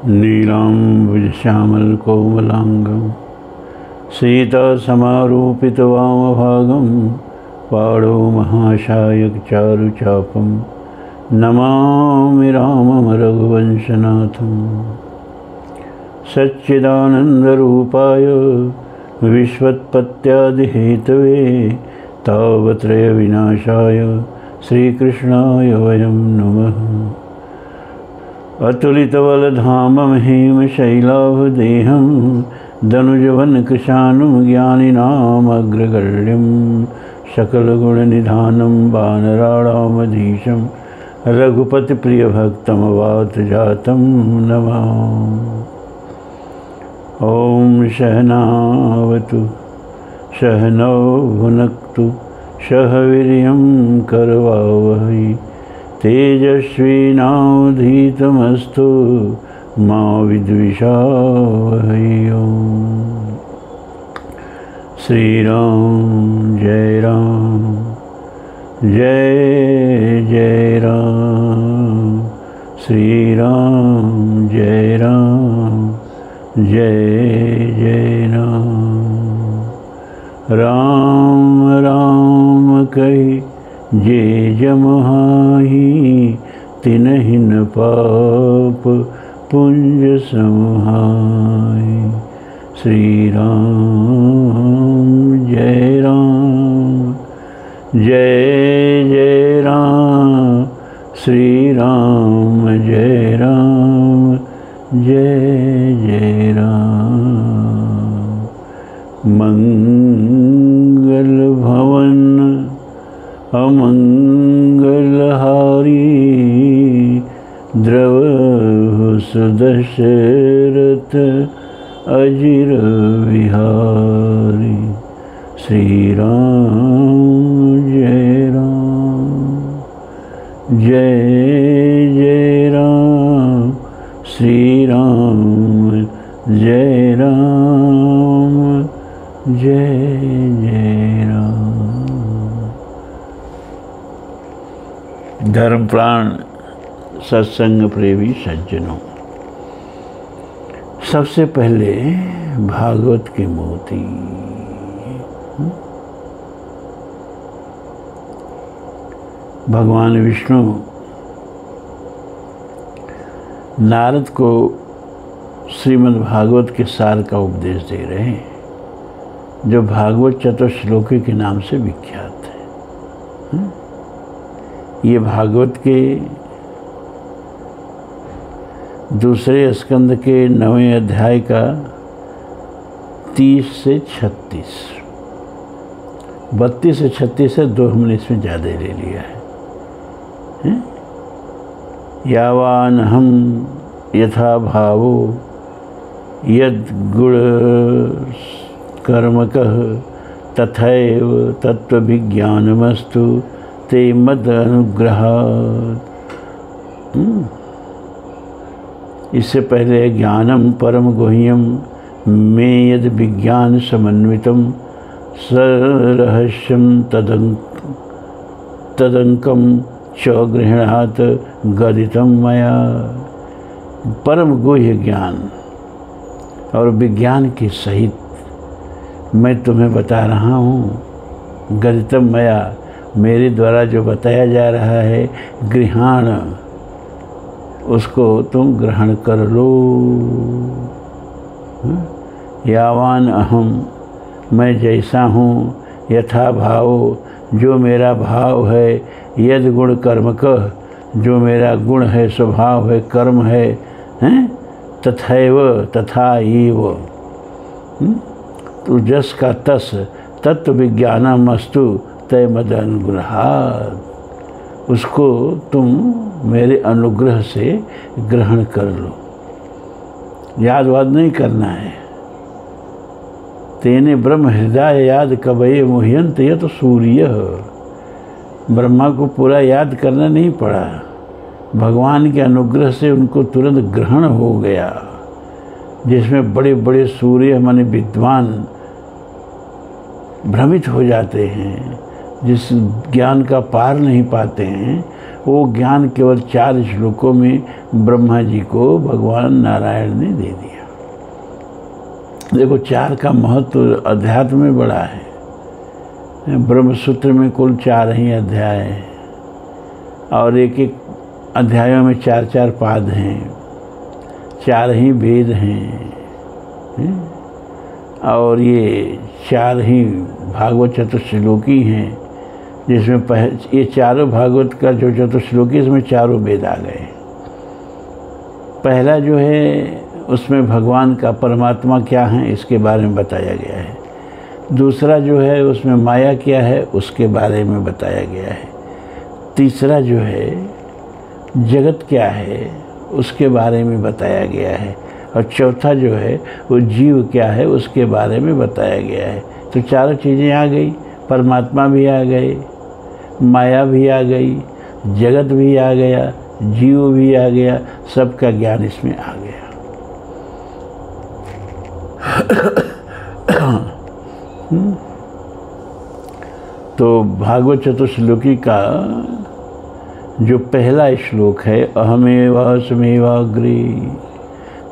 नीलाम्बुजश्यामलकोमलाङ्गं सीतासमारूपितवामभागं पाणौ महाशायकचारुचापं नमामि रामं रघुवंशनाथं। सच्चिदानन्दरूपाय विश्वोत्पत्त्यादिहेतवे तापत्रयविनाशाय श्रीकृष्णाय वयं नमः। अतुलितबलधामं हेमशैलाभदेहं दनुजवनकृशानुं ज्ञानिनामग्रगण्यं सकलगुणनिधानं वानराणामधीशं रघुपतिप्रियभक्तमवातजातं नमामि। ॐ सहनावतु सहनौ भुनक्तु सह वीर्यं करवावहै तेजस्विनावधीतमस्तु मा विद्विषावहै। श्रीराम जय राम जय जय राम, श्रीराम जय राम जय जय राम। राम राम कहि जे जमहाहि तिन्हि न पाप पुंज समाहि। श्री राम जय राम जय जय राम, श्री राम जय राम जय जय राम। मंगल भवन अमंगलहारी द्रवहु सुदशरथ अजिर विहारी। श्री राम जय राम जय जय राम, श्री राम जय राम जय जय राम। धर्मप्राण सत्संग प्रेमी सज्जनों, सबसे पहले भागवत के मोती। भगवान विष्णु नारद को श्रीमद् भागवत के सार का उपदेश दे रहे हैं, जो भागवत चतुश्लोकी के नाम से विख्यात है। ये भागवत के दूसरे स्कंद के 9वें अध्याय का 30 से 36, 32 से 36 है, 2 हमने इसमें ज़्यादा ले लिया है। यावान हम यथा भावो यद गुण कर्मकः तथैव तत्त्वविज्ञानमस्तु ते मद अनुग्रहात्। इससे पहले ज्ञानम परम गुह्यम में यद विज्ञान समन्वितम सरहस्यम तदंकम च गृह्णात गदितम मया। परम गुह्य ज्ञान और विज्ञान के सहित मैं तुम्हें बता रहा हूँ। गदितम मया, मेरे द्वारा जो बताया जा रहा है, गृहाण, उसको तुम ग्रहण कर लो। यावान अहम, मैं जैसा हूँ, यथा भाव, जो मेरा भाव है, यद गुण कर्म का, जो मेरा गुण है, स्वभाव है, कर्म है, तथैव, तथा एव। तो जस का तस तत्व विज्ञानमस्तु तय मद अनुग्रहात्, उसको तुम मेरे अनुग्रह से ग्रहण कर लो। याद वाद नहीं करना है। तेने ब्रह्म हृदय याद कवये मुह्यंत यत तो सूर्य। ब्रह्मा को पूरा याद करना नहीं पड़ा, भगवान के अनुग्रह से उनको तुरंत ग्रहण हो गया, जिसमें बड़े बड़े सूर्य माने विद्वान भ्रमित हो जाते हैं, जिस ज्ञान का पार नहीं पाते हैं, वो ज्ञान केवल 4 श्लोकों में ब्रह्मा जी को भगवान नारायण ने दे दिया। देखो 4 का महत्व अध्यात्म में बड़ा है। ब्रह्मसूत्र में कुल 4 ही अध्याय हैं और एक एक अध्यायों में 4-4 पाद हैं, 4 ही वेद हैं और ये 4 ही भागवत चतुश्लोकी हैं, जिसमें ये चारों भागवत का जो चतुश्लोकी इसमें 4 वेद आ गए। पहला जो है उसमें भगवान का परमात्मा क्या है इसके बारे में बताया गया है। दूसरा जो है उसमें माया क्या है उसके बारे में बताया गया है। तीसरा जो है जगत क्या है उसके बारे में बताया गया है। और चौथा जो है वो जीव क्या है उसके बारे में बताया गया है। तो 4 चीज़ें आ गई, परमात्मा भी आ गए, माया भी आ गई, जगत भी आ गया, जीव भी आ गया, सबका ज्ञान इसमें आ गया। तो भागवत चतुश्लोकी का जो पहला श्लोक है, अहमेवास्मेवाग्रे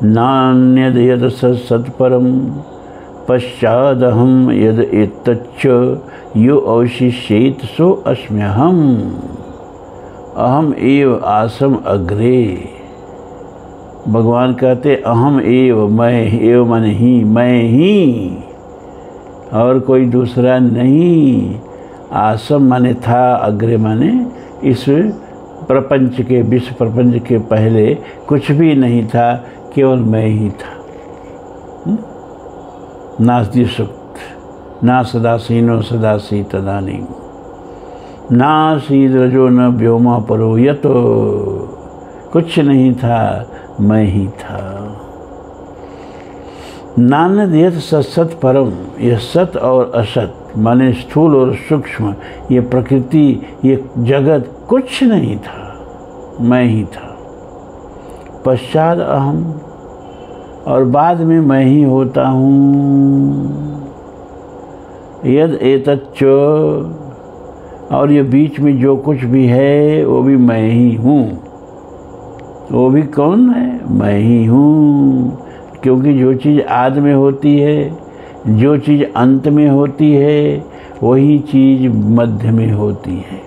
नान्यद यद सत्परम पश्चादहम यद एतच्च यो अवशिष्येत सो अस्म्यहम्। अहम एव आसम अग्रे। भगवान कहते अहम एव, मैं, एव मन ही, मैं ही और कोई दूसरा नहीं। आसम माने था, अग्रे माने इस प्रपंच के, विश्व प्रपंच के पहले कुछ भी नहीं था, केवल मैं ही था। नास्ति सुक्त ना सदासीनो सदासी तदानी नासी रजो न व्योमा परो यतो। कुछ नहीं था, मैं ही था। नानद यत सत परम, यह सत और असत माने स्थूल और सूक्ष्म, ये प्रकृति, ये जगत कुछ नहीं था, मैं ही था। पश्चात अहम, और बाद में मैं ही होता हूँ। यद एतच्च, और ये बीच में जो कुछ भी है वो भी मैं ही हूँ। वो भी कौन है? मैं ही हूँ। क्योंकि जो चीज़ आदि में होती है, जो चीज़ अंत में होती है, वही चीज़ मध्य में होती है।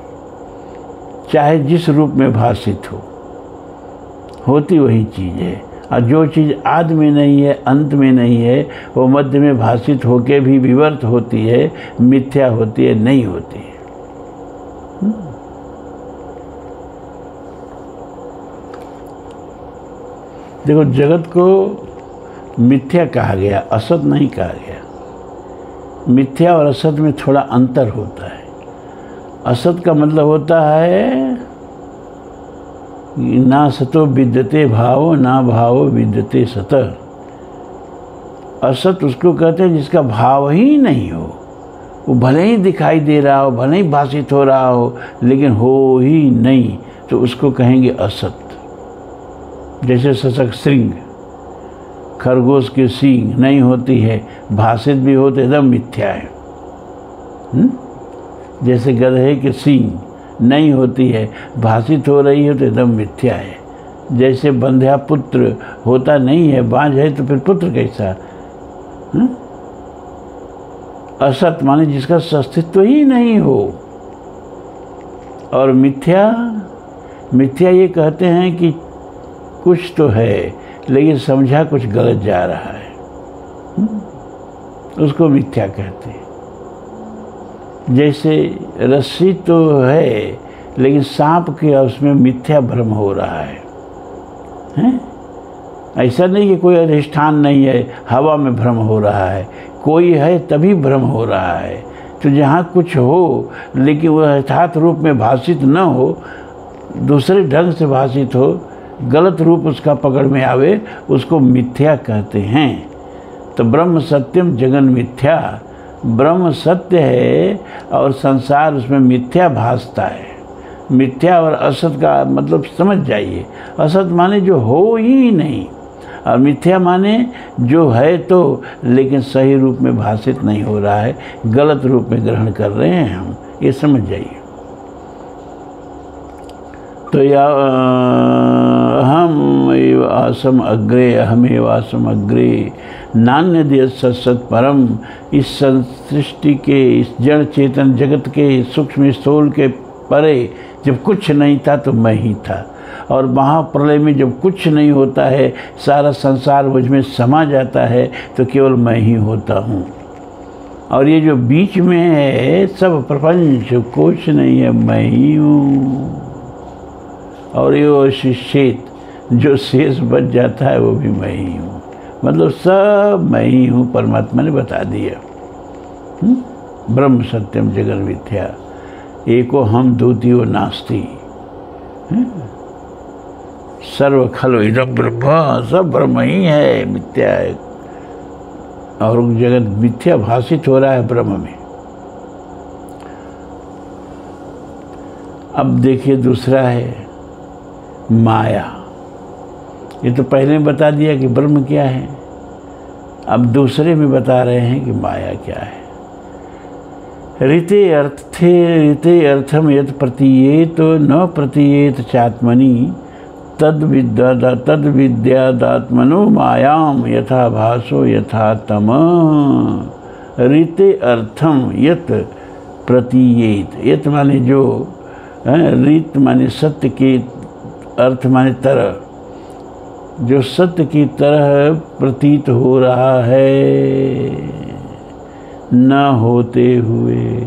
चाहे जिस रूप में भाषित हो, होती वही चीज़ है। और जो चीज़ आदि में नहीं है, अंत में नहीं है, वो मध्य में भाषित होके भी विवर्त होती है, मिथ्या होती है, नहीं होती है। देखो जगत को मिथ्या कहा गया, असत नहीं कहा गया। मिथ्या और असत में थोड़ा अंतर होता है। असत का मतलब होता है ना सतो विद्यते भाव, ना भाव विद्यते सत। असत उसको कहते हैं जिसका भाव ही नहीं हो। वो भले ही दिखाई दे रहा हो, भले ही भाषित हो रहा हो, लेकिन हो ही नहीं, तो उसको कहेंगे असत। जैसे सशक श्रृंग, खरगोश की सींग नहीं होती है, भाषित भी हो तो एकदम मिथ्या है। जैसे गधे की सींग नहीं होती है, भाषित हो रही है तो एकदम मिथ्या है। जैसे बंध्या पुत्र होता नहीं है, बांझ है तो फिर पुत्र कैसा? असत माने जिसका अस्तित्व ही नहीं हो। और मिथ्या, मिथ्या ये कहते हैं कि कुछ तो है लेकिन समझा कुछ गलत जा रहा है, उसको मिथ्या कहते हैं। जैसे रस्सी तो है लेकिन सांप के उसमें मिथ्या भ्रम हो रहा है, हैं? ऐसा नहीं कि कोई अधिष्ठान नहीं है, हवा में भ्रम हो रहा है। कोई है तभी भ्रम हो रहा है। तो जहाँ कुछ हो लेकिन वह यथार्थ रूप में भाषित न हो, दूसरे ढंग से भाषित हो, गलत रूप उसका पकड़ में आवे, उसको मिथ्या कहते हैं। तो ब्रह्म सत्यम जगन मिथ्या, ब्रह्म सत्य है और संसार उसमें मिथ्या भासता है। मिथ्या और असत का मतलब समझ जाइए। असत माने जो हो ही नहीं, और मिथ्या माने जो है तो लेकिन सही रूप में भाषित नहीं हो रहा है, गलत रूप में ग्रहण कर रहे हैं हम, ये समझ जाइए। तो या अहम एव आसम अग्रे, अहमेव आसम अग्रे, नान्यद्य सत्सत परम। इस सृष्टि के, इस जड़ चेतन जगत के सूक्ष्म स्थूल के परे जब कुछ नहीं था तो मैं ही था, और महाप्रलय में जब कुछ नहीं होता है, सारा संसार मुझ में समा जाता है, तो केवल मैं ही होता हूँ। और ये जो बीच में है सब प्रपंच कुछ नहीं है, मैं ही हूँ। और ये शेष जो शेष बच जाता है वो भी मैं ही हूँ, मतलब सब मैं ही हूँ, परमात्मा ने बता दिया। ब्रह्म सत्यम जगन मिथ्या, एको हम द्वितीयो नास्ति, सर्व खलु इदं ब्रह्म, सब ब्रह्म ही है, मिथ्या है, और जगत मिथ्या भाषित हो रहा है ब्रह्म में। अब देखिए दूसरा है माया। ये तो पहले बता दिया कि ब्रह्म क्या है, अब दूसरे में बता रहे हैं कि माया क्या है। ऋते अर्थम यत् प्रतीयेत न प्रतीयेत चात्मनि तद विद्यादात्मनो मायाम यथा भासो यथा तम। ऋते अर्थम यत् प्रतीयेत, यत् माने जो, ऋत माने सत्य के, अर्थ माने तरह, जो सत्य की तरह प्रतीत हो रहा है न होते हुए।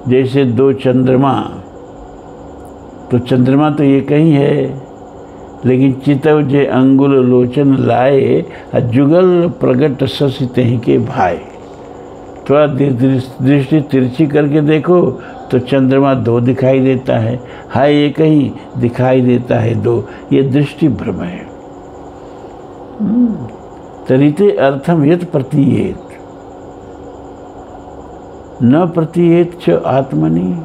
जैसे दो चंद्रमा, तो चंद्रमा तो एक ही है, लेकिन चितव जे अंगुल लोचन लाए, जुगल प्रगट ससिते के भाई। थोड़ा दृष्टि तिरछी करके देखो तो चंद्रमा दो दिखाई देता है एक ही दिखाई देता है दो, ये दृष्टि भ्रम है। तरीते अर्थम यत् प्रतीयेत न प्रतीयेत च आत्मनि,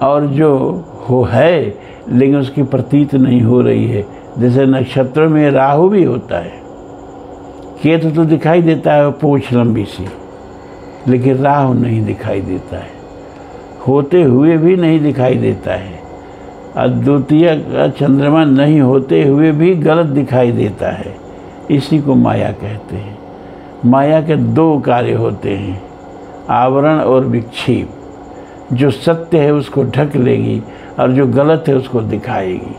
और जो हो है लेकिन उसकी प्रतीत नहीं हो रही है। जैसे नक्षत्रों में राहु भी होता है, केतु तो दिखाई देता है पूंछ लंबी सी, लेकिन राहु नहीं दिखाई देता है, होते हुए भी नहीं दिखाई देता है। अद्वितीय चंद्रमा नहीं होते हुए भी गलत दिखाई देता है, इसी को माया कहते हैं। माया के दो कार्य होते हैं, आवरण और विक्षेप। जो सत्य है उसको ढक लेगी और जो गलत है उसको दिखाएगी।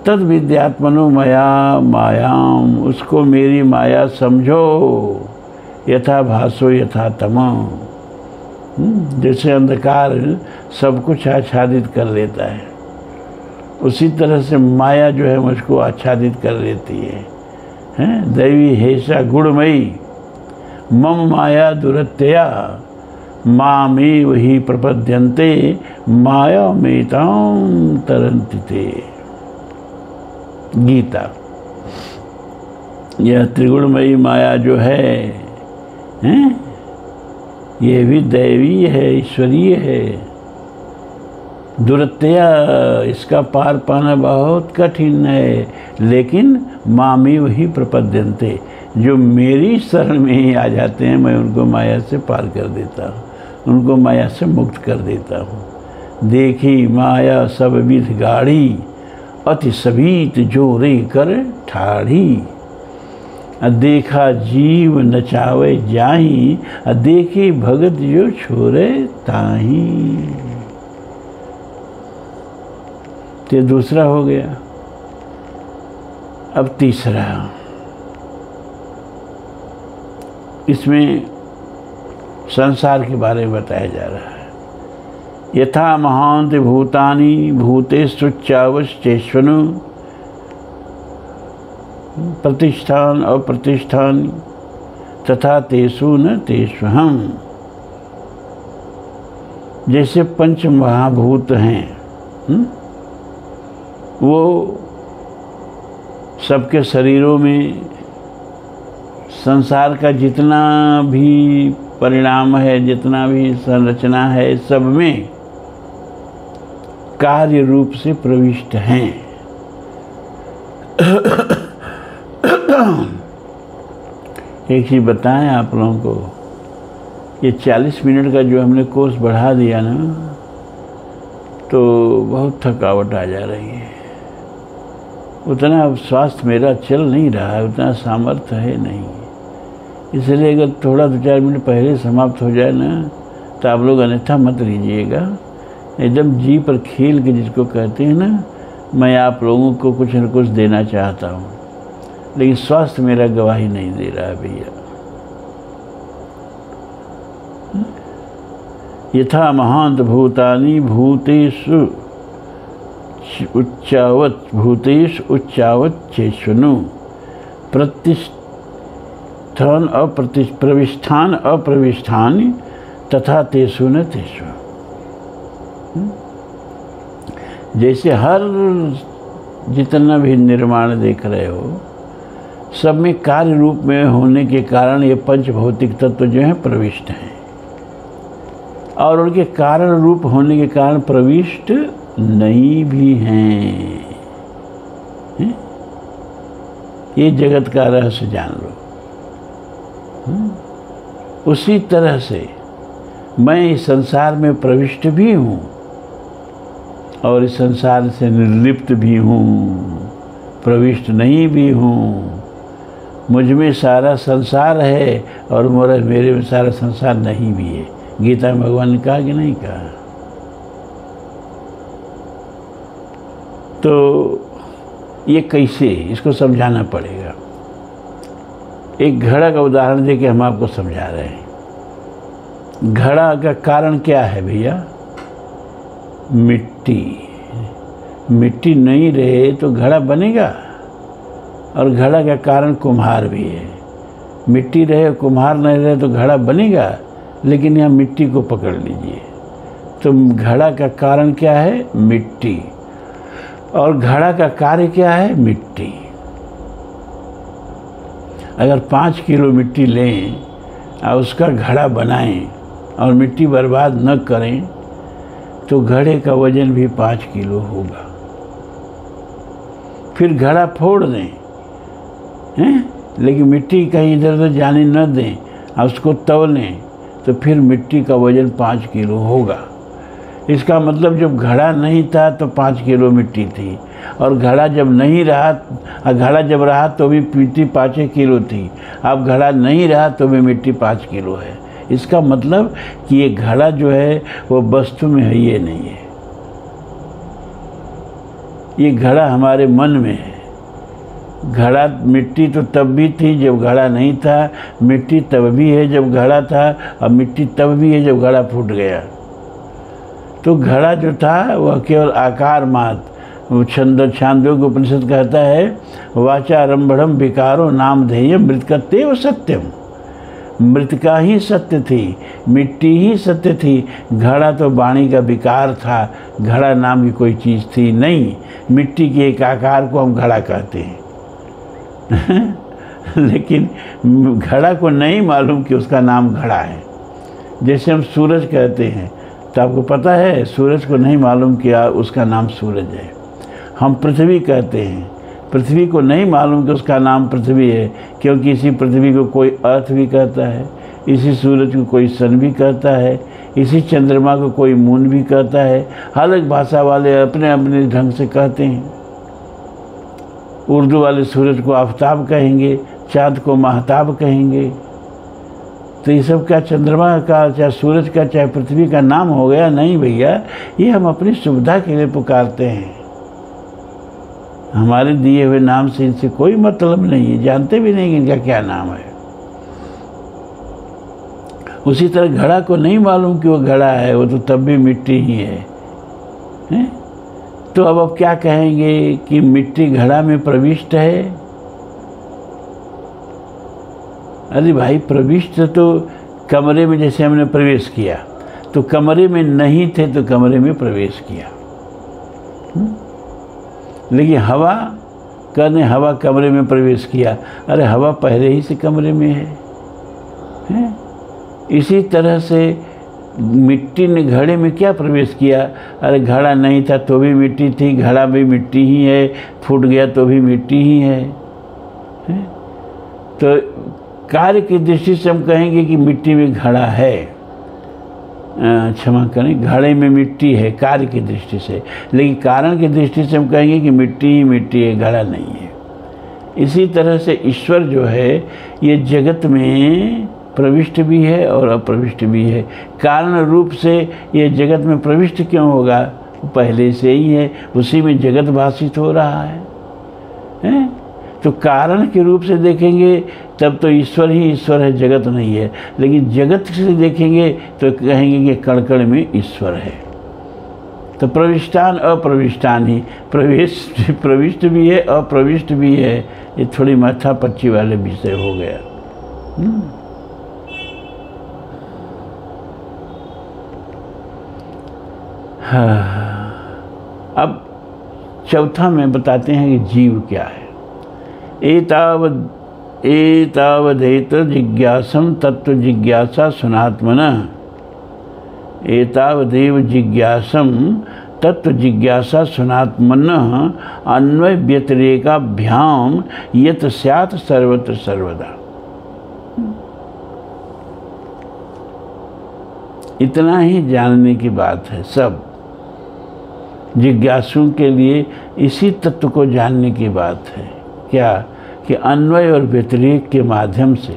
तद विद्यात्मनो मया मायाम, उसको मेरी माया समझो, यथा भासो यथा तमो। जैसे अंधकार सब कुछ आच्छादित कर लेता है, उसी तरह से माया जो है मुझको आच्छादित कर लेती है। दैवी हेषा गुणमयी मम माया दुरत्यया मामेव ही प्रपद्यन्ते माया मेतां तरन्ति ते। गीता। यह त्रिगुणमयी माया जो है, ये भी दैवी है, ईश्वरीय है। दुरत्या, इसका पार पाना बहुत कठिन है, लेकिन मामेव ही प्रपद्यन्ते, जो मेरी शरण में ही आ जाते हैं मैं उनको माया से पार कर देता हूँ, उनको माया से मुक्त कर देता हूँ। देखी माया सब विध गाढ़ी, अति सबीत जोरे कर ठाढ़ी। देखा जीव नचावे जाही, देखे भगत जो छोरे ताही। ये दूसरा हो गया। अब तीसरा, इसमें संसार के बारे में बताया जा रहा है। यथा महांत भूतानि भूतेष्वच्चावश्चेष्वनु प्रतिष्ठान अप्रतिष्ठान तथा तेषु न तेष्वहम्। जैसे पंच महाभूत हैं, वो सबके शरीरों में संसार का जितना भी परिणाम है, जितना भी संरचना है, सब में कार्य रूप से प्रविष्ट हैं। एक चीज बताएं आप लोगों को, ये 40 मिनट का जो हमने कोर्स बढ़ा दिया ना, तो बहुत थकावट आ जा रही है। उतना अब स्वास्थ्य मेरा चल नहीं रहा है, उतना सामर्थ्य है नहीं। इसलिए अगर थोड़ा 2-4 मिनट पहले समाप्त हो जाए ना, तो आप लोग अन्यथा मत लीजिएगा। एकदम जी पर खेल के जिसको कहते हैं ना, मैं आप लोगों को कुछ न कुछ देना चाहता हूँ, लेकिन स्वास्थ्य मेरा गवाही नहीं दे रहा है भैया। यथा महांत भूतानि भूतेषु उच्चावत भूतेषु उच्चावत चेष्णु प्रविष्ठान अप्रविष्ठानि तथा तेषु न तेषु। जैसे हर जितना भी निर्माण देख रहे हो, सब में कार्य रूप में होने के कारण ये पंच भौतिक तत्व जो हैं प्रविष्ट हैं, और उनके कारण रूप होने के कारण प्रविष्ट नहीं भी हैं। ये जगत का रहस्य जान लो। उसी तरह से मैं इस संसार में प्रविष्ट भी हूँ और इस संसार से निर्लिप्त भी हूँ, प्रविष्ट नहीं भी हूँ। मुझ में सारा संसार है और मेरे में सारा संसार नहीं भी है। गीता में भगवान ने कहा कि नहीं कहा? तो ये कैसे, इसको समझाना पड़ेगा। एक घड़ा का उदाहरण देके हम आपको समझा रहे हैं। घड़ा का कारण क्या है भैया? मिट्टी। मिट्टी नहीं रहे तो घड़ा बनेगा, और घड़ा का कारण कुम्हार भी है। मिट्टी रहे कुम्हार नहीं रहे तो घड़ा बनेगा, लेकिन यहाँ मिट्टी को पकड़ लीजिए। तो घड़ा का कारण क्या है? मिट्टी। और घड़ा का कार्य क्या है? मिट्टी। अगर 5 किलो मिट्टी लें और उसका घड़ा बनाएं और मिट्टी बर्बाद न करें, तो घड़े का वजन भी 5 किलो होगा। फिर घड़ा फोड़ दें, हैं? लेकिन मिट्टी कहीं इधर उधर जाने न दें और उसको तौलें, तो फिर मिट्टी का वजन 5 किलो होगा। इसका मतलब जब घड़ा नहीं था तो 5 किलो मिट्टी थी, और घड़ा जब नहीं रहा, घड़ा जब रहा तो भी मिट्टी 5 किलो थी। अब घड़ा नहीं रहा तो भी मिट्टी 5 किलो है। इसका मतलब कि ये घड़ा जो है वो वस्तु में है, ये नहीं है। ये घड़ा हमारे मन में है। घड़ा मिट्टी तो तब भी थी जब घड़ा नहीं था, मिट्टी तब भी है जब घड़ा था, और मिट्टी तब भी है जब घड़ा फूट गया। तो घड़ा जो था वह केवल आकार मात्र। छांदोग्य उपनिषद कहता है, वाचारंभम विकारो नामधेयम मृतकतेव सत्यम। मृत का ही सत्य थी, मिट्टी ही सत्य थी। घड़ा तो वाणी का विकार था, घड़ा नाम की कोई चीज़ थी नहीं। मिट्टी के एक आकार को हम घड़ा कहते हैं लेकिन घड़ा को नहीं मालूम कि उसका नाम घड़ा है। जैसे हम सूरज कहते हैं, तो आपको पता है सूरज को नहीं मालूम कि उसका नाम सूरज है। हम पृथ्वी कहते हैं, पृथ्वी को नहीं मालूम कि उसका नाम पृथ्वी है, क्योंकि इसी पृथ्वी को कोई अर्थ भी कहता है, इसी सूरज को कोई सन भी कहता है, इसी चंद्रमा को कोई मून भी कहता है। अलग भाषा वाले अपने अपने ढंग से कहते हैं। उर्दू वाले सूरज को आफ्ताब कहेंगे, चाँद को महताब कहेंगे। तो ये सब क्या चंद्रमा का, चाहे सूरज का, चाहे पृथ्वी का नाम हो गया? नहीं भैया, ये हम अपनी सुविधा के लिए पुकारते हैं। हमारे दिए हुए नाम से इनसे कोई मतलब नहीं है, जानते भी नहीं कि इनका क्या नाम है। उसी तरह घड़ा को नहीं मालूम कि वो घड़ा है, वो तो तब भी मिट्टी ही है, हैं? तो अब क्या कहेंगे कि मिट्टी घड़ा में प्रविष्ट है? अरे भाई, प्रविष्ट तो कमरे में, जैसे हमने प्रवेश किया तो कमरे में नहीं थे तो कमरे में प्रवेश किया। लेकिन हवा कहने हवा कमरे में प्रवेश किया, अरे हवा पहले ही से कमरे में है? इसी तरह से मिट्टी ने घड़े में क्या प्रवेश किया? अरे घड़ा नहीं था तो भी मिट्टी थी, घड़ा भी मिट्टी ही है, फूट गया तो भी मिट्टी ही है? तो कार्य की दृष्टि से हम कहेंगे कि मिट्टी में घड़ा है। क्षमा करें, घड़े में मिट्टी है कार्य की दृष्टि से, लेकिन कारण की दृष्टि से हम कहेंगे कि मिट्टी ही मिट्टी है, घड़ा नहीं है। इसी तरह से ईश्वर जो है ये जगत में प्रविष्ट भी है और अप्रविष्ट भी है। कारण रूप से ये जगत में प्रविष्ट क्यों होगा? पहले से ही है, उसी में जगत भाषित हो रहा है? तो कारण के रूप से देखेंगे तब तो ईश्वर ही ईश्वर है, जगत नहीं है। लेकिन जगत से देखेंगे तो कहेंगे कि कण-कण में ईश्वर है। तो प्रविष्टान अप्रविष्टान ही, प्रविष्ट भी है अप्रविष्ट भी है। ये थोड़ी माथा पच्ची वाले विषय हो गया। हाँ, अब चौथा में बताते हैं कि जीव क्या है। एतावदेत जिज्ञासम तत्व जिज्ञासा सुनात्मनः। एतावदेव जिज्ञासम तत्व जिज्ञासा सुनात्मनः अन्वय व्यतिरेकाभ्याम यत स्यात् सर्वत्र सर्वदा। इतना ही जानने की बात है। सब जिज्ञासुओं के लिए इसी तत्व को जानने की बात है। क्या? कि अन्वय और व्यतिरेक के माध्यम से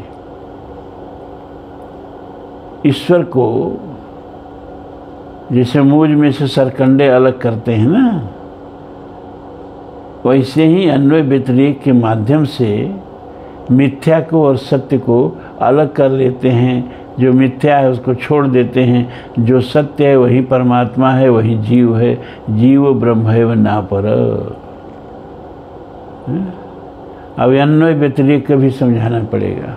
ईश्वर को, जैसे मूज में से सरकंडे अलग करते हैं ना, वैसे ही अन्वय व्यतिरेक के माध्यम से मिथ्या को और सत्य को अलग कर लेते हैं। जो मिथ्या है उसको छोड़ देते हैं, जो सत्य है वही परमात्मा है, वही जीव है। जीव ब्रह्म है व ना पर। अब अन्वय व्यतिरेक का भी समझाना पड़ेगा।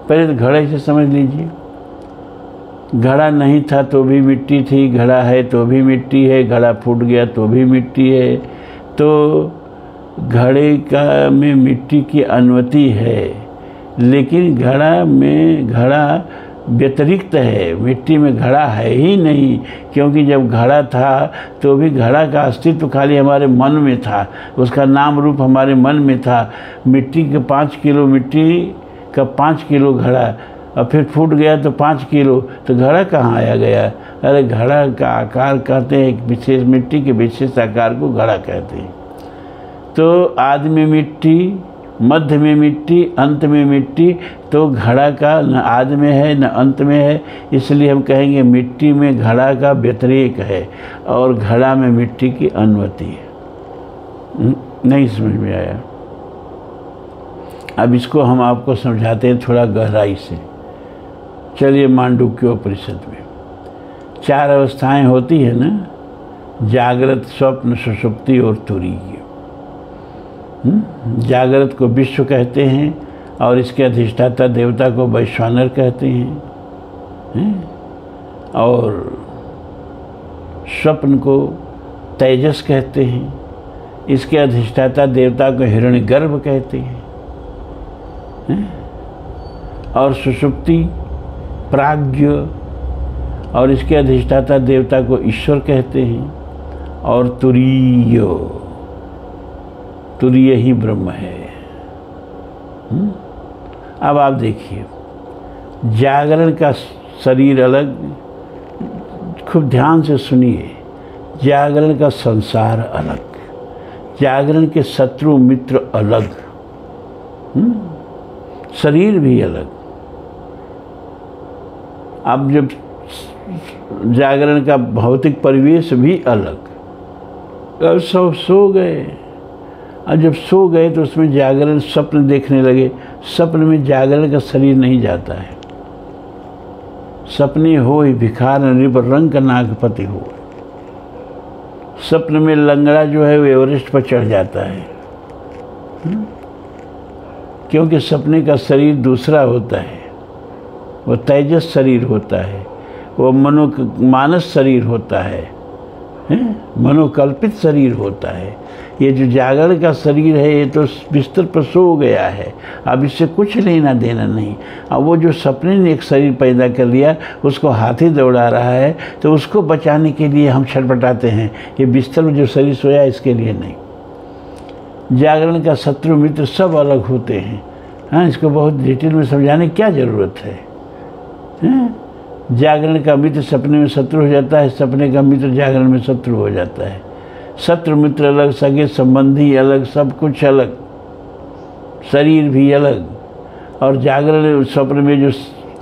पहले तो घड़े से समझ लीजिए। घड़ा नहीं था तो भी मिट्टी थी, घड़ा है तो भी मिट्टी है, घड़ा फूट गया तो भी मिट्टी है। तो घड़े का में मिट्टी की अनुमति है, लेकिन घड़ा व्यतिरिक्त है, मिट्टी में घड़ा है ही नहीं। क्योंकि जब घड़ा था तो भी घड़ा का अस्तित्व खाली हमारे मन में था, उसका नाम रूप हमारे मन में था। मिट्टी के 5 किलो मिट्टी का 5 किलो घड़ा, और फिर फूट गया तो 5 किलो, तो घड़ा कहाँ आया गया? अरे घड़ा का आकार कहते हैं, एक विशेष मिट्टी के विशेष आकार को घड़ा कहते हैं। तो आदि में मिट्टी, मध्य में मिट्टी, अंत में मिट्टी। तो घड़ा का न आदि में है न अंत में है, इसलिए हम कहेंगे मिट्टी में घड़ा का व्यतिरेक है और घड़ा में मिट्टी की अनुमति है। नहीं समझ में आया? अब इसको हम आपको समझाते हैं थोड़ा गहराई से। चलिए, मांडुक्योपनिषद में 4 अवस्थाएं होती है ना, जागृत, स्वप्न, सुषुप्ति और तुरीय। जागृत को विश्व कहते हैं और इसके अधिष्ठाता देवता को वैश्वानर कहते हैं, और स्वप्न को तेजस कहते हैं, इसके अधिष्ठाता देवता को हिरण्यगर्भ कहते हैं, और सुषुप्ति प्राज्ञ और इसके अधिष्ठाता देवता को ईश्वर कहते हैं, और तुरीय ही ब्रह्म है। अब आप देखिए, जागरण का शरीर अलग, खूब ध्यान से सुनिए। जागरण का संसार अलग, जागरण के शत्रु मित्र अलग, शरीर भी अलग। अब जब जागरण का भौतिक परिवेश भी अलग। अब सब सो गए, और जब सो गए तो उसमें जागरण स्वप्न देखने लगे। स्वप्न में जागरण का शरीर नहीं जाता है। सपने हो ही भिखार नृप रंग नागपति हो। स्वप्न में लंगड़ा जो है वो एवरेस्ट पर चढ़ जाता है, क्योंकि सपने का शरीर दूसरा होता है। वो तेजस शरीर होता है, वो मानस शरीर होता है, मनोकल्पित शरीर होता है। ये जो जागरण का शरीर है ये तो बिस्तर पर सो गया है, अब इससे कुछ लेना देना नहीं। अब वो जो सपने ने एक शरीर पैदा कर लिया, उसको हाथी दौड़ा रहा है, तो उसको बचाने के लिए हम छटपटाते हैं। ये बिस्तर में जो शरीर सोया इसके लिए नहीं। जागरण का शत्रु मित्र सब अलग होते हैं। हाँ, इसको बहुत डिटेल में समझाने की क्या ज़रूरत है? जागरण का मित्र सपने में शत्रु हो जाता है, सपने का मित्र जागरण में शत्रु हो जाता है। शत्रु मित्र अलग, सगे संबंधी अलग, सब कुछ अलग, शरीर भी अलग। और जागरण स्वप्न में जो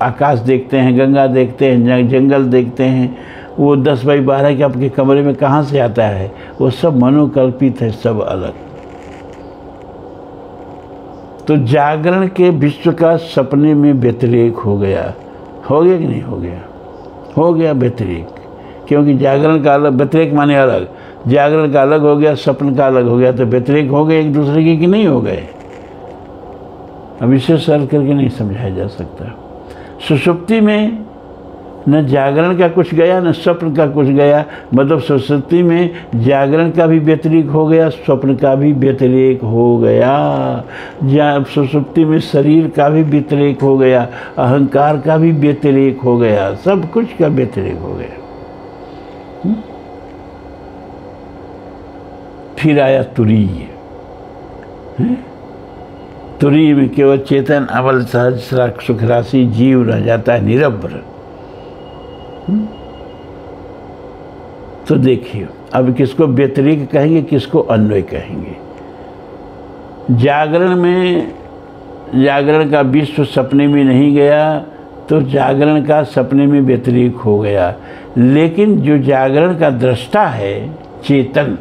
आकाश देखते हैं, गंगा देखते हैं, जंगल देखते हैं, वो 10 बाई 12 के आपके कमरे में कहाँ से आता है? वो सब मनोकल्पित है, सब अलग। तो जागरण के विश्व का सपने में व्यतिरेक हो गया कि नहीं हो गया? हो गया व्यतिरेक, क्योंकि जागरण का अलग, व्यतिरेक माने अलग, जागरण का अलग हो गया, स्वप्न का अलग हो गया, तो व्यतिरेक हो गए एक दूसरे के कि नहीं हो गए? अब इसे सरल करके नहीं समझाया जा सकता। सुषुप्ति में न जागरण का कुछ गया न स्वप्न का कुछ गया, मतलब सुषुप्ति में जागरण का भी व्यतिरेक हो गया, स्वप्न का भी व्यतिरेक हो गया। सुषुप्ति में शरीर का भी व्यतिरेक हो गया, अहंकार का भी व्यतिरेक हो गया, सब कुछ का व्यतिरेक हो गया। फिर आया तुरीय। तुरीय में केवल चेतन अवल सहज सुख राशि जीव रह जाता है, निरभ्र। तो देखिए, अब किसको व्यतिरेक कहेंगे, किसको अन्वय कहेंगे? जागरण में, जागरण का विश्व सपने में नहीं गया, तो जागरण का सपने में व्यतिरेक हो गया। लेकिन जो जागरण का दृष्टा है, चेतन,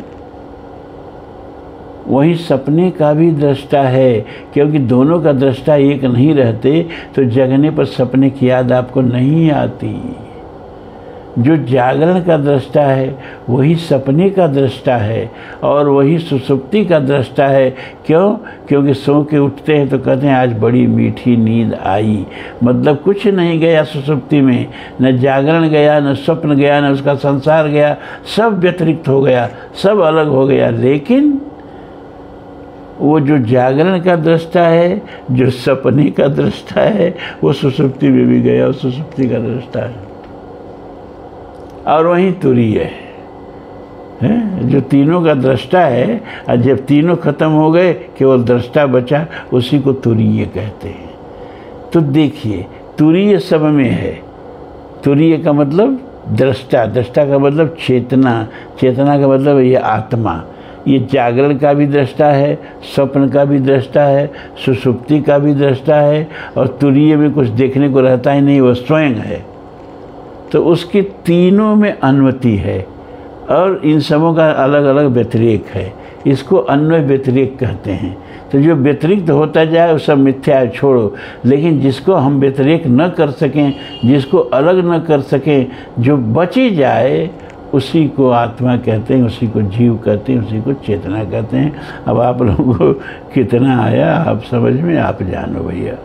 वही सपने का भी दृष्टा है, क्योंकि दोनों का दृष्टा एक नहीं रहते तो जगने पर सपने की याद आपको नहीं आती। जो जागरण का दृष्टा है वही सपने का दृष्टा है, और वही सुसुप्ति का दृष्टा है। क्यों? क्योंकि सो के उठते हैं तो कहते हैं आज बड़ी मीठी नींद आई, मतलब कुछ नहीं गया सुसुप्ति में, न जागरण गया, न स्वप्न गया, न उसका संसार गया, सब व्यतिरिक्त हो गया, सब अलग हो गया। लेकिन वो जो जागरण का दृष्टा है, जो सपने का दृष्टा है, वो सुसुप्ति में भी गया, और सुसुप्ति का दृष्टा है। और वहीं तुरीय है, जो तीनों का दृष्टा है, और जब तीनों खत्म हो गए केवल दृष्टा बचा, उसी को तुरीय कहते हैं। तो देखिए, तुरीय सब में है। तुरीय का मतलब दृष्टा, दृष्टा का मतलब चेतना, चेतना का मतलब ये आत्मा। ये जागरण का भी दृष्टा है, स्वप्न का भी दृष्टा है, सुषुप्ति का भी दृष्टा है, और तुरीय में कुछ देखने को रहता ही नहीं, वो स्वयं है। तो उसकी तीनों में अनुमति है, और इन सबों का अलग अलग व्यतिरेक है। इसको अन्वय व्यतिरेक कहते हैं। तो जो व्यतिरिक्त होता जाए वो सब मिथ्या है, छोड़ो। लेकिन जिसको हम व्यतिरेक न कर सकें, जिसको अलग न कर सकें, जो बची जाए, उसी को आत्मा कहते हैं, उसी को जीव कहते हैं, उसी को चेतना कहते हैं। अब आप लोगों को कितना आया आप समझ में, आप जानो भैया।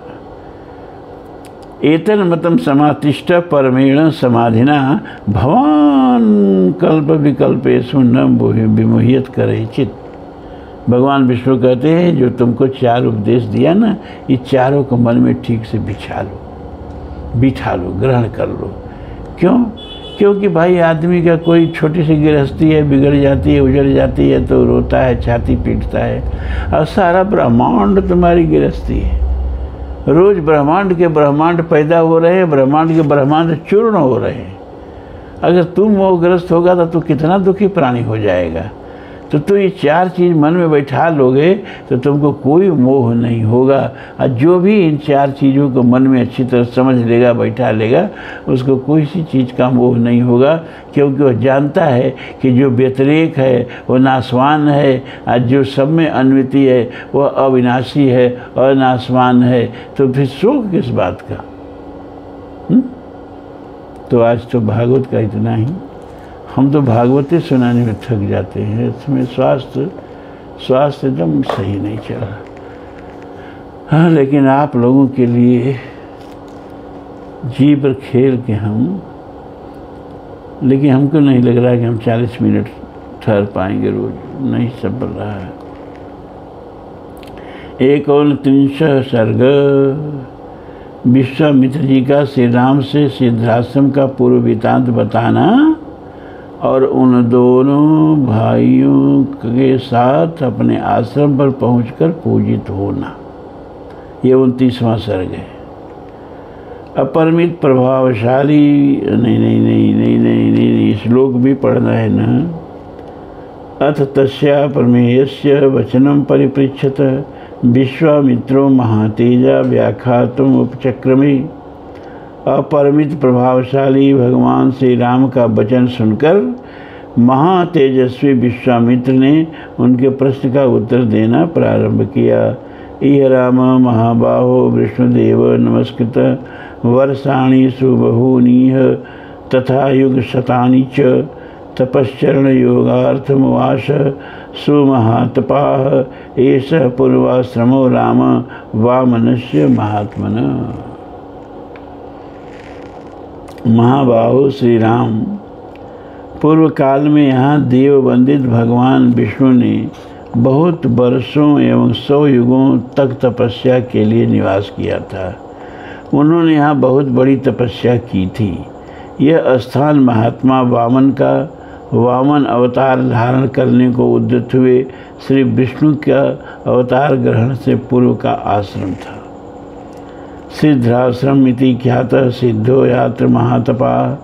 एतन मतम समातिष्ठ परमेण समाधिना भवान कल्प विकल्पेषु न विमोहित करे चित। भगवान विष्णु कहते हैं जो तुमको 4 उपदेश दिया ना, ये चारों को मन में ठीक से बिछा लो, ग्रहण कर लो। क्यों? क्योंकि भाई आदमी का कोई छोटी सी गृहस्थी है, बिगड़ जाती है, उजड़ जाती है, तो रोता है, छाती पीटता है। और सारा ब्रह्मांड तुम्हारी गृहस्थी है। रोज ब्रह्मांड के ब्रह्मांड पैदा हो रहे हैं, ब्रह्मांड के ब्रह्मांड चूर्ण हो रहे हैं। अगर तुम मोहग्रस्त होगा तो तू कितना दुखी प्राणी हो जाएगा। तो ये 4 चीज़ मन में बैठा लोगे तो तुमको कोई मोह नहीं होगा। और जो भी इन 4 चीज़ों को मन में अच्छी तरह समझ लेगा, बैठा लेगा, उसको कोई सी चीज़ का मोह नहीं होगा, क्योंकि वह जानता है कि जो व्यतिरेक है वो नाशवान है, और जो सब में अन्विति है वह अविनाशी है और नाशवान है। तो फिर शोक किस बात का? तो आज तो भागवत का इतना ही। हम तो भागवती सुनाने में थक जाते हैं, इसमें स्वास्थ्य एकदम सही नहीं चला। हाँ, लेकिन आप लोगों के लिए जी पर खेल के लेकिन हमको नहीं लग रहा कि हम 40 मिनट ठहर पाएंगे रोज, नहीं संभल रहा है। 39 सर्ग। विश्वामित्र जी का श्री राम से सिद्धाश्रम का पूर्व वृत्तांत बताना और उन दोनों भाइयों के साथ अपने आश्रम पर पहुंचकर पूजित होना। ये 29वां सर्ग है। अपरिमित प्रभावशाली नहीं, श्लोक भी पढ़ना है ना। अथ तस्या प्रमेयस्य वचनम परिपृच्छत विश्वामित्रो महातेजा व्याख्यातुम उपचक्रमे। अपरिमित प्रभावशाली भगवान श्री राम का वचन सुनकर महातेजस्वी विश्वामित्र ने उनके प्रश्न का उत्तर देना प्रारंभ किया। इह राम महाबाहो विष्णुदेव नमस्कृत वर्षाणि सुबहूनीह तथा युग शतानि च तपश्चरण योगार्थमुवास सुमहातपाः एष पूर्वाश्रमो राम वामनस्य महात्मन। महाबाहो श्री राम, पूर्व काल में यहाँ देव वंदित भगवान विष्णु ने बहुत वर्षों एवं 100 युगों तक तपस्या के लिए निवास किया था। उन्होंने यहाँ बहुत बड़ी तपस्या की थी। यह स्थान महात्मा वामन का वामन अवतार धारण करने को उद्यत हुए श्री विष्णु का अवतार ग्रहण से पूर्व का आश्रम था। सिद्धाश्रम इति ख्यातः सिद्धो यात्र महातपा।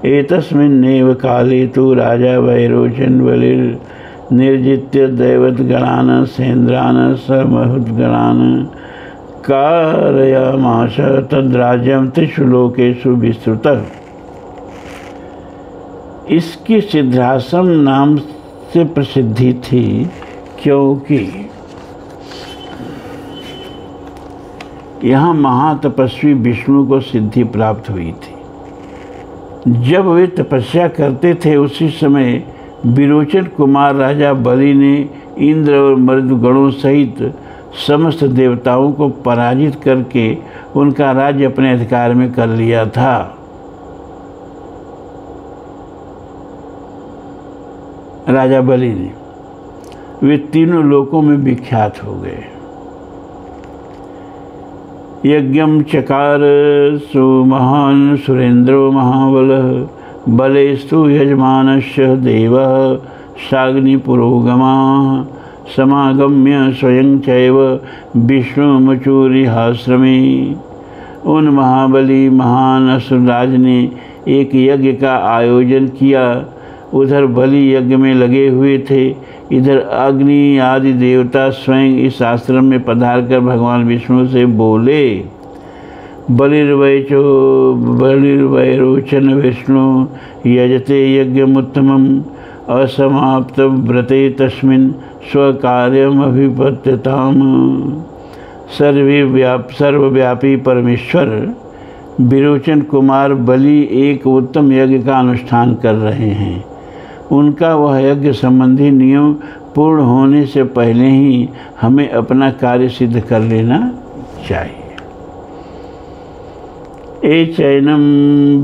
एतस्मिन्नेव काले तु राजा वैरोचन बलिर्निर्जित्य दैवतगणान् सेन्द्रान् समहुतगणान् कारयामास तद्राज्यं 3 लोकेषु विस्तृतः। इसकी सिद्धाश्रम नाम से प्रसिद्धि थी क्योंकि यहाँ महातपस्वी विष्णु को सिद्धि प्राप्त हुई थी। जब वे तपस्या करते थे उसी समय विरोचन कुमार राजा बलि ने इंद्र और मरुदगणों सहित समस्त देवताओं को पराजित करके उनका राज्य अपने अधिकार में कर लिया था। राजा बलि ने, वे तीनों लोकों में विख्यात हो गए। यज्ञम चकार सुमहान सुरेंद्रो महाबलः बलेस्तु यजमानस्य देवः शाग्निपुरोगमाः समागम्य स्वयं चैव विष्णुमुचूरिहाश्रमे। उन महाबली महान असुरराज ने एक यज्ञ का आयोजन किया। उधर बलि यज्ञ में लगे हुए थे, इधर अग्नि आदि देवता स्वयं इस आश्रम में पधार कर भगवान विष्णु से बोले, बलिर्वैरोचन विष्णु यजते यज्ञमुत्तमम् असमाप्त व्रते तस्मिन् स्वकार्यमभिपत्यताम्। सर्वव्यापी परमेश्वर विरोचन कुमार बलि एक उत्तम यज्ञ का अनुष्ठान कर रहे हैं। उनका वह यज्ञ संबंधी नियम पूर्ण होने से पहले ही हमें अपना कार्य सिद्ध कर लेना चाहिए। ए चैनम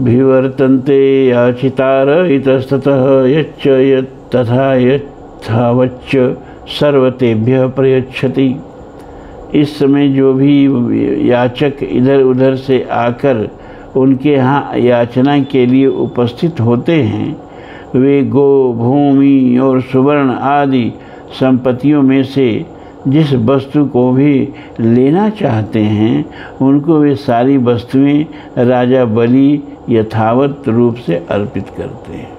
भिवर्तन्ते याचितार इतस्ततः यच्च तथा यथावच्च सर्वतेभ्य प्रयच्छति। इस समय जो भी याचक इधर उधर से आकर उनके यहाँ याचना के लिए उपस्थित होते हैं, वे गो भूमि और सुवर्ण आदि संपत्तियों में से जिस वस्तु को भी लेना चाहते हैं उनको वे सारी वस्तुएं राजा बलि यथावत रूप से अर्पित करते हैं।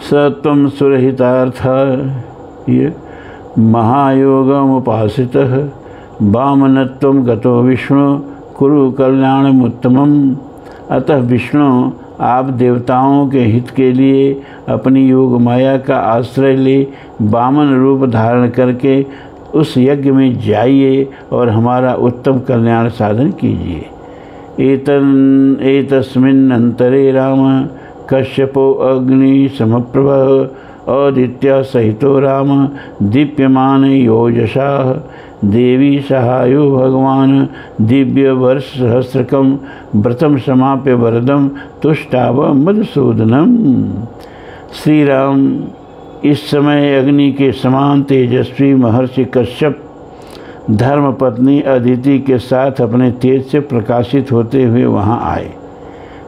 सत्वं सुरहितार्थ ये महायोगमुपासितः वामनत्वं गतो विष्णु कुरु कल्याणमुत्तमम्। अतः विष्णु आप देवताओं के हित के लिए अपनी योग माया का आश्रय ले वामन रूप धारण करके उस यज्ञ में जाइए और हमारा उत्तम कल्याण साधन कीजिए। एतस्मिन् अंतरे राम कश्यपो अग्नि समप्रभ आदित्य सहितो राम दीप्यमान योजसा। देवी सहायो भगवान दिव्य वर्ष सहस्रकम व्रतम समाप्य वरदम तुष्टाव मधुसूदनम। श्री राम इस समय अग्नि के समान तेजस्वी महर्षि कश्यप धर्मपत्नी अदिति के साथ अपने तेज से प्रकाशित होते हुए वहाँ आए।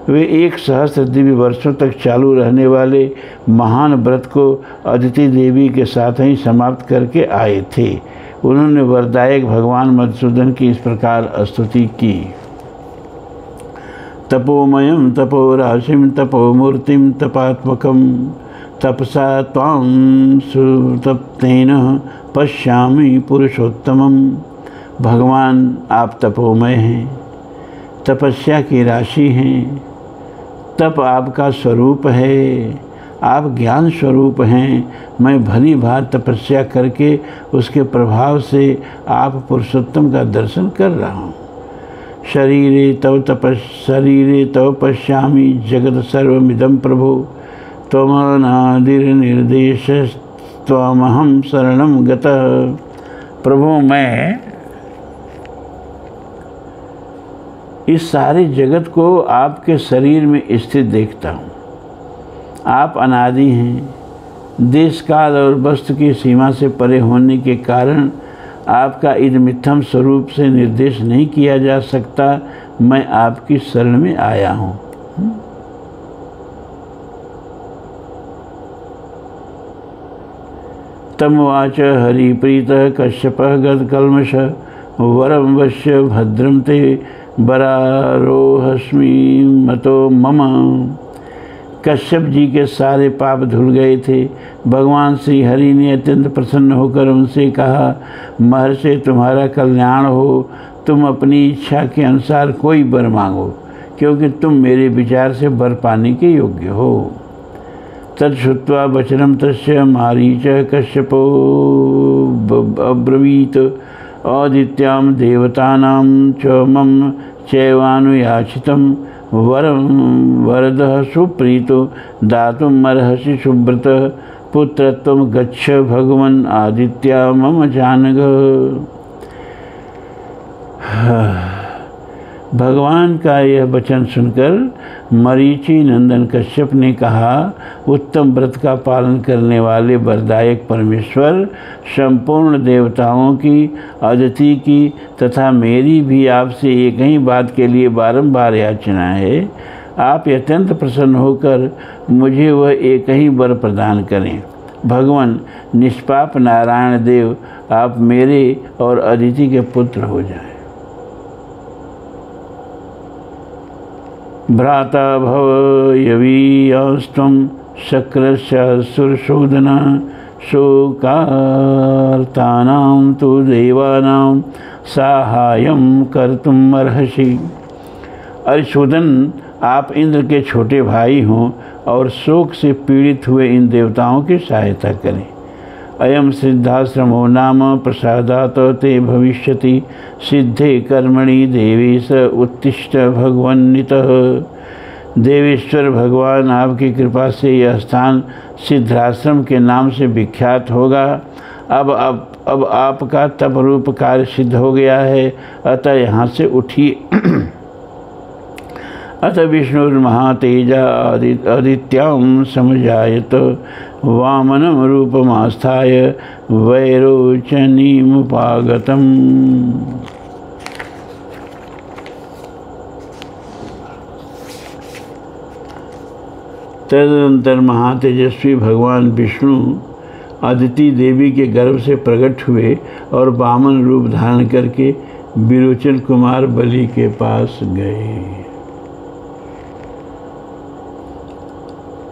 वे 1 सहस्त्र दिव्य वर्षों तक चालू रहने वाले महान व्रत को अदिति देवी के साथ ही समाप्त करके आए थे। उन्होंने वरदायक भगवान मधुसूदन की इस प्रकार स्तुति की। तपोमयं तपोराशिं तपोमूर्तिं तपात्मकं तपसा त्वां सुतप्तेन पश्यामि पुरुषोत्तमं। भगवान आप तपोमय हैं, तपस्या की राशि हैं, तप आपका स्वरूप है, आप ज्ञान स्वरूप हैं। मैं भली भांति तपस्या करके उसके प्रभाव से आप पुरुषोत्तम का दर्शन कर रहा हूँ। शरीरे तव पश्यामि जगत सर्वमिदं प्रभो त्वमनादिर्निर्देश त्वमहं शरणं गतः। प्रभु मैं इस सारे जगत को आपके शरीर में स्थित देखता हूँ। आप अनादि हैं, देश काल और वस्तु की सीमा से परे होने के कारण आपका इदमित्थम स्वरूप से निर्देश नहीं किया जा सकता। मैं आपकी शरण में आया हूँ। तमवाच हरिप्रीतः कश्यपः गतकल्मष वरं वश्य भद्रं ते बरारोहस्मि मतो मम। कश्यप जी के सारे पाप धुल गए थे। भगवान श्री हरि ने अत्यंत प्रसन्न होकर उनसे कहा, महर्षि तुम्हारा कल्याण हो, तुम अपनी इच्छा के अनुसार कोई वर मांगो, क्योंकि तुम मेरे विचार से वर पाने के योग्य हो। तच्छ्रुत्वा वचनं तस्य मारीच कश्यपो अब्रवीत आदित्यां देवतानां च मम चैवानुयाचितं वरं वरदः सुप्रीतो दातुमर्हसि सुव्रत पुत्रत्वं गच्छ भगवन् आदित्या मम जानग। भगवान का यह वचन सुनकर मरीचि नंदन कश्यप ने कहा, उत्तम व्रत का पालन करने वाले वरदायक परमेश्वर, संपूर्ण देवताओं की, अदिति की तथा मेरी भी आपसे एक ही बात के लिए बारंबार याचना है। आप अत्यंत प्रसन्न होकर मुझे वह एक ही वर प्रदान करें। भगवान निष्पाप नारायण देव, आप मेरे और अदिति के पुत्र हो जाएं। भ्राता भव यवीयस्त्वं शक्रस्य सुरशोधन शोकार्तानां तु देवानां साहाय्यं कर्तुम् अर्हसि। अरिशोधन, आप इंद्र के छोटे भाई हों और शोक से पीड़ित हुए इन देवताओं की सहायता करें। अयम सिद्धाश्रमो नाम प्रसादात ते भविष्यति सिद्धे कर्मणि देवेश उत्तिष्ठ भगवन्नितः। देवेश्वर भगवान, आपकी कृपा से यह स्थान सिद्धाश्रम के नाम से विख्यात होगा। अब आपका तप रूप कार्य सिद्ध हो गया है, अतः यहाँ से उठिए। अथ विष्णुर्महातेजा आदित्यां समजायत वामनं रूपमास्थाय वैरोचनीमुपागतम्। तदनंतर महातेजस्वी भगवान विष्णु अदिति देवी के गर्भ से प्रकट हुए और वामन रूप धारण करके विरोचन कुमार बलि के पास गए।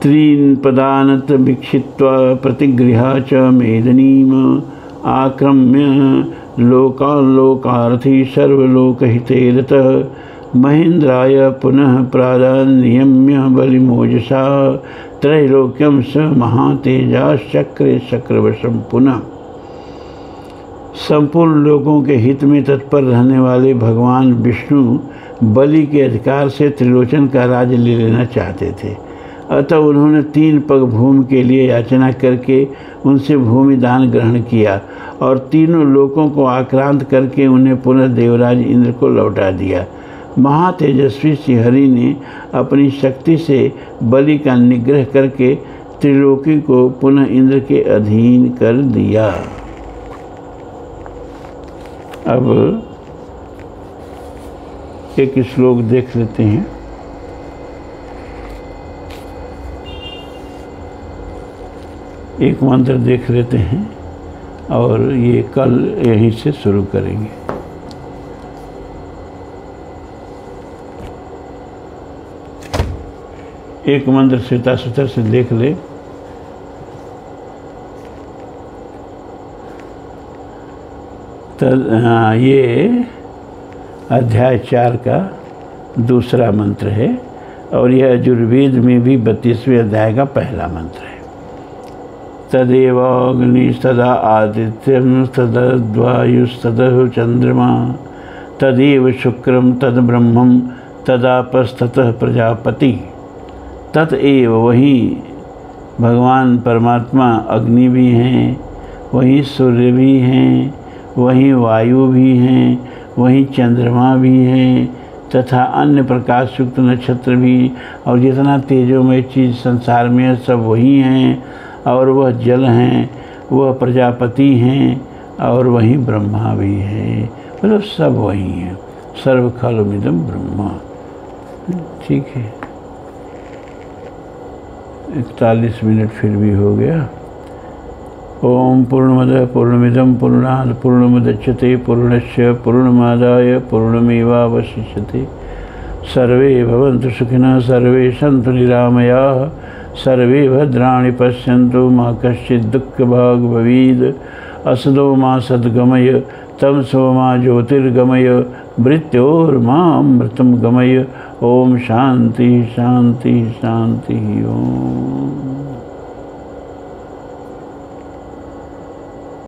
त्रीन् पदानत वीक्षित्वा प्रतिगृहा च मेदिनीम् आक्रम्य लोकाल्लोकार्थी सर्वलोकहिते रतः महेन्द्राय पुनः प्रादान्यम्य बलिमोजसा त्रैलोक्यं स महातेजाश्चक्रे चक्रवशं पुनः। संपूर्ण लोगों के हित में तत्पर रहने वाले भगवान विष्णु बलि के अधिकार से त्रिलोचन का राज्य ले लेना चाहते थे। अतः उन्होंने 3 पग भूमि के लिए याचना करके उनसे भूमि दान ग्रहण किया और तीनों लोकों को आक्रांत करके उन्हें पुनः देवराज इंद्र को लौटा दिया। महातेजस्वी श्रीहरि ने अपनी शक्ति से बलि का निग्रह करके त्रिलोकी को पुनः इंद्र के अधीन कर दिया। अब एक श्लोक देख लेते हैं। एक मंत्र देख लेते हैं और ये कल यहीं से शुरू करेंगे। एक मंत्र श्वेताश्वतर से देख ले। ये अध्याय 4 का दूसरा मंत्र है और यह यजुर्वेद में भी 32वें अध्याय का पहला मंत्र है। तदेव अग्नि तदा आदित्यम तद्वायुस्ततः चंद्रमा तदेव शुक्रम तद ब्रह्मम तदापस्ततः प्रजापति। ततएव वही भगवान परमात्मा अग्नि भी हैं, वही सूर्य भी हैं, वही वायु भी हैं, वही चंद्रमा भी हैं तथा अन्य प्रकाश युक्त नक्षत्र भी, और जितना तेजोमय चीज़ संसार में है सब वही हैं, और वह जल हैं, वह प्रजापति हैं, और वही ब्रह्मा भी है, मतलब सब वही हैं। सर्व खलुमिदं ब्रह्मा। ठीक है, 41 मिनट फिर भी हो गया। ओम पूर्णमदः पूर्णमिदं पूर्णात् पूर्णमुदच्यते पूर्णस्य पूर्णमादाय पूर्णमेवावशिष्यते। सर्वे भवन्तु सुखिनः, सर्वे सन्तु निरामयाः, सर्वे भद्राणि पश्यन्तु, मा कश्चित् दुःखभाग् भवेत्। असतो मा सद्गमय, तमसो मा ज्योतिर्गमय, मृत्योर्मामृतं गमय। ओम शांति शांति शांति। ओम।